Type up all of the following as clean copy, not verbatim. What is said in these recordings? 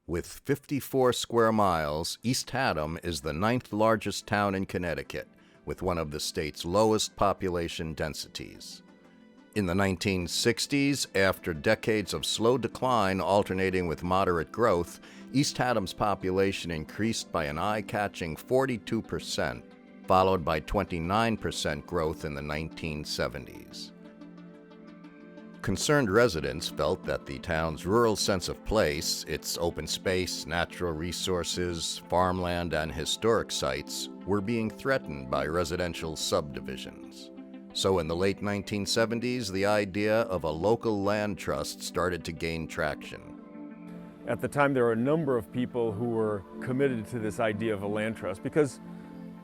With 54 square miles, East Haddam is the ninth largest town in Connecticut, with one of the state's lowest population densities. In the 1960s, after decades of slow decline alternating with moderate growth, East Haddam's population increased by an eye-catching 42%, followed by 29% growth in the 1970s. Concerned residents felt that the town's rural sense of place, its open space, natural resources, farmland, and historic sites were being threatened by residential subdivisions. So in the late 1970s, the idea of a local land trust started to gain traction. At the time, there were a number of people who were committed to this idea of a land trust because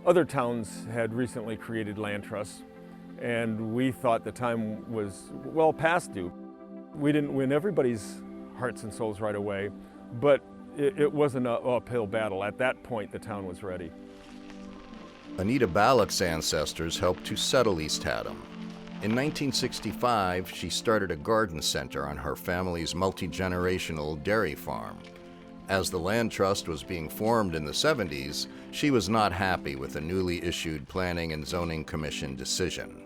other towns had recently created land trusts, and we thought the time was well past due. We didn't win everybody's hearts and souls right away, but it wasn't an uphill battle. At that point, the town was ready. Anita Ballock's ancestors helped to settle East Haddam. In 1965, she started a garden center on her family's multi-generational dairy farm. As the land trust was being formed in the 70s, she was not happy with the newly issued Planning and Zoning Commission decision.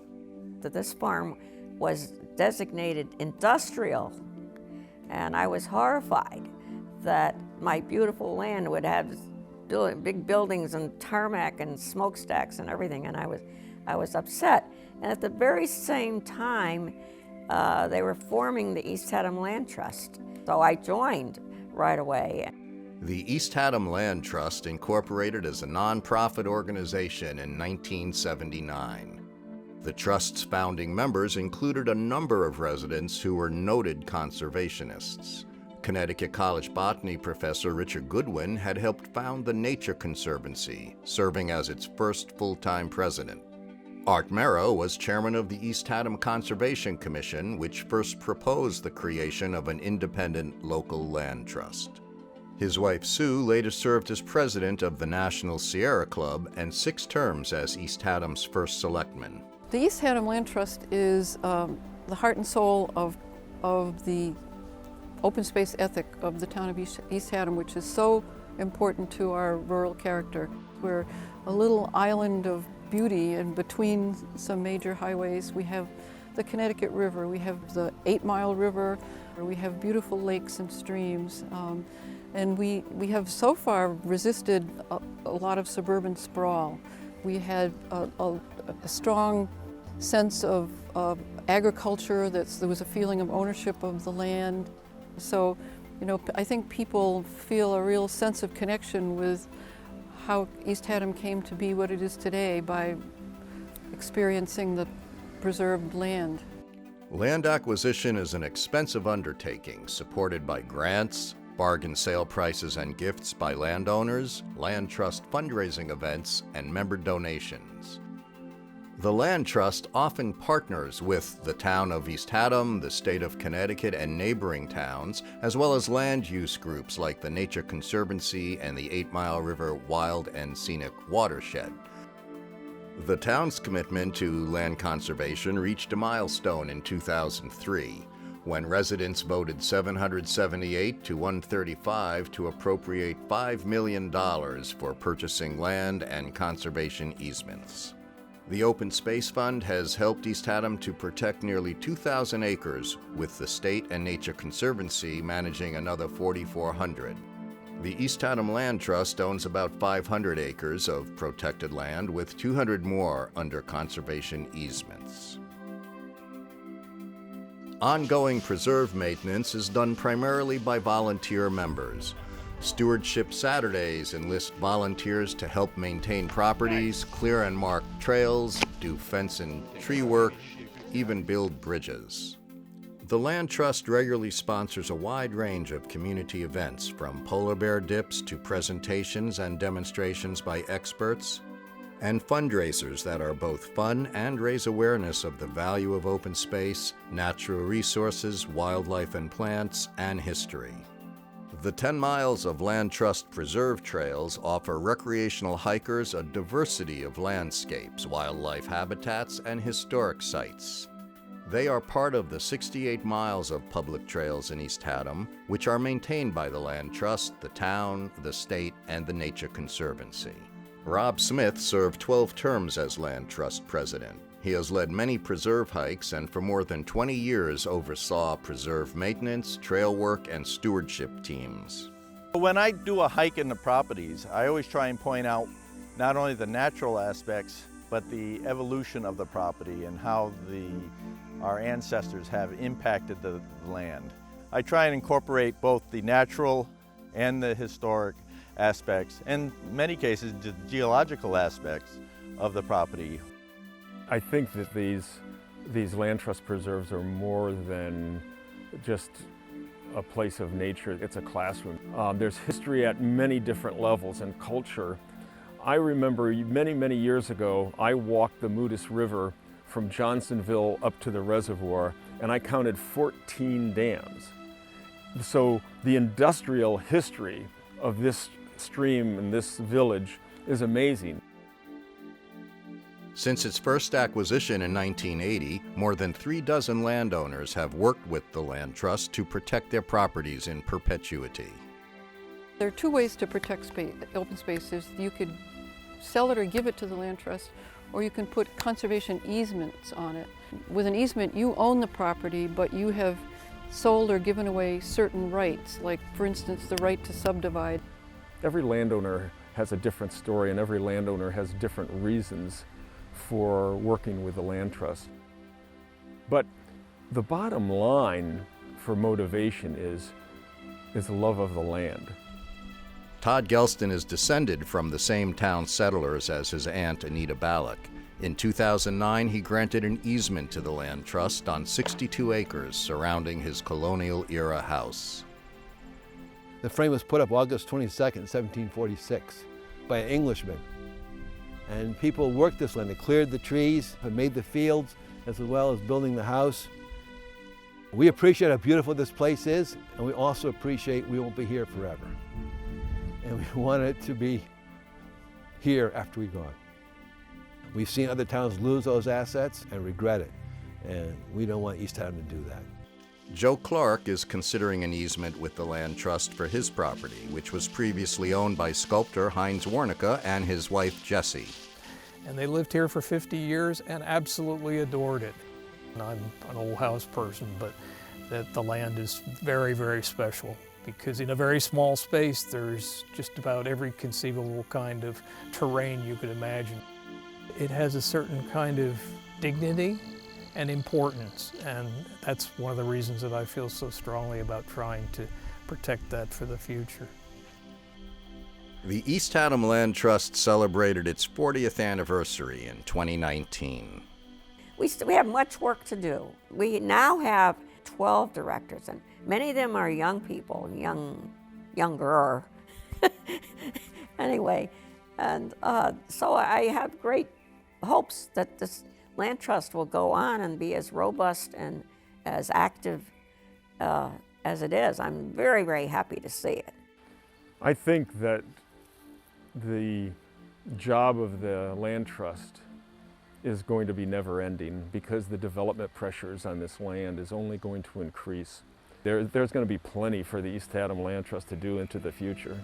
This farm was designated industrial, and I was horrified that my beautiful land would have big buildings and tarmac and smokestacks and everything, and I was upset. And at the very same time, they were forming the East Haddam Land Trust, so I joined right away. The East Haddam Land Trust incorporated as a nonprofit organization in 1979. The Trust's founding members included a number of residents who were noted conservationists. Connecticut College botany professor Richard Goodwin had helped found the Nature Conservancy, serving as its first full-time president. Art Merrow was chairman of the East Haddam Conservation Commission, which first proposed the creation of an independent local land trust. His wife Sue later served as president of the National Sierra Club and 6 terms as East Haddam's first selectman. The East Haddam Land Trust is the heart and soul of the open space ethic of the town of East Haddam, which is so important to our rural character. We're a little island of beauty, and between some major highways we have the Connecticut River, we have the 8 Mile River, we have beautiful lakes and streams, and we have so far resisted a lot of suburban sprawl. We had a strong sense of agriculture, there was a feeling of ownership of the land. So, I think people feel a real sense of connection with how East Haddam came to be what it is today by experiencing the preserved land. Land acquisition is an expensive undertaking supported by grants, bargain sale prices and gifts by landowners, land trust fundraising events, and member donations. The Land Trust often partners with the town of East Haddam, the state of Connecticut, and neighboring towns, as well as land use groups like the Nature Conservancy and the 8 Mile River Wild and Scenic Watershed. The town's commitment to land conservation reached a milestone in 2003, when residents voted 778 to 135 to appropriate $5 million for purchasing land and conservation easements. The Open Space Fund has helped East Haddam to protect nearly 2,000 acres, with the State and Nature Conservancy managing another 4,400. The East Haddam Land Trust owns about 500 acres of protected land, with 200 more under conservation easements. Ongoing preserve maintenance is done primarily by volunteer members. Stewardship Saturdays enlist volunteers to help maintain properties, clear and mark trails, do fence and tree work, even build bridges. The Land Trust regularly sponsors a wide range of community events, from polar bear dips to presentations and demonstrations by experts, and fundraisers that are both fun and raise awareness of the value of open space, natural resources, wildlife and plants, and history. The 10 miles of Land Trust Preserve trails offer recreational hikers a diversity of landscapes, wildlife habitats, and historic sites. They are part of the 68 miles of public trails in East Haddam, which are maintained by the Land Trust, the town, the state, and the Nature Conservancy. Rob Smith served 12 terms as Land Trust president. He has led many preserve hikes and for more than 20 years oversaw preserve maintenance, trail work, and stewardship teams. When I do a hike in the properties, I always try and point out not only the natural aspects, but the evolution of the property and how our ancestors have impacted the land. I try and incorporate both the natural and the historic aspects, and in many cases, the geological aspects of the property. I think that these land trust preserves are more than just a place of nature. It's a classroom. There's history at many different levels and culture. I remember many years ago, I walked the Moodus River from Johnsonville up to the reservoir, and I counted 14 dams. So the industrial history of this stream and this village is amazing. Since its first acquisition in 1980, more than 36 landowners have worked with the Land Trust to protect their properties in perpetuity. There are two ways to protect open spaces. You could sell it or give it to the Land Trust, or you can put conservation easements on it. With an easement, you own the property, but you have sold or given away certain rights, like, for instance, the right to subdivide. Every landowner has a different story, and every landowner has different reasons for working with the Land Trust. But the bottom line for motivation is the love of the land. Todd Gelston is descended from the same town settlers as his aunt Anita Ballack. In 2009, he granted an easement to the Land Trust on 62 acres surrounding his colonial-era house. The frame was put up August 22nd, 1746, by an Englishman. And people worked this land. They cleared the trees, made the fields, as well as building the house. We appreciate how beautiful this place is, and we also appreciate we won't be here forever. And we want it to be here after we're gone. We've seen other towns lose those assets and regret it, and we don't want East Haddam to do that. Joe Clark is considering an easement with the Land Trust for his property, which was previously owned by sculptor Heinz Warnecke and his wife Jessie. And they lived here for 50 years and absolutely adored it. I'm an old house person, but the land is very special, because in a very small space there's just about every conceivable kind of terrain you could imagine. It has a certain kind of dignity and importance, and that's one of the reasons that I feel so strongly about trying to protect that for the future. The East Haddam Land Trust celebrated its 40th anniversary in 2019. We have much work to do. We now have 12 directors, and many of them are young people, younger. Anyway, and so I have great hopes that this Land Trust will go on and be as robust and as active as it is. I'm very happy to see it. I think that the job of the Land Trust is going to be never-ending, because the development pressures on this land is only going to increase. There's going to be plenty for the East Haddam Land Trust to do into the future.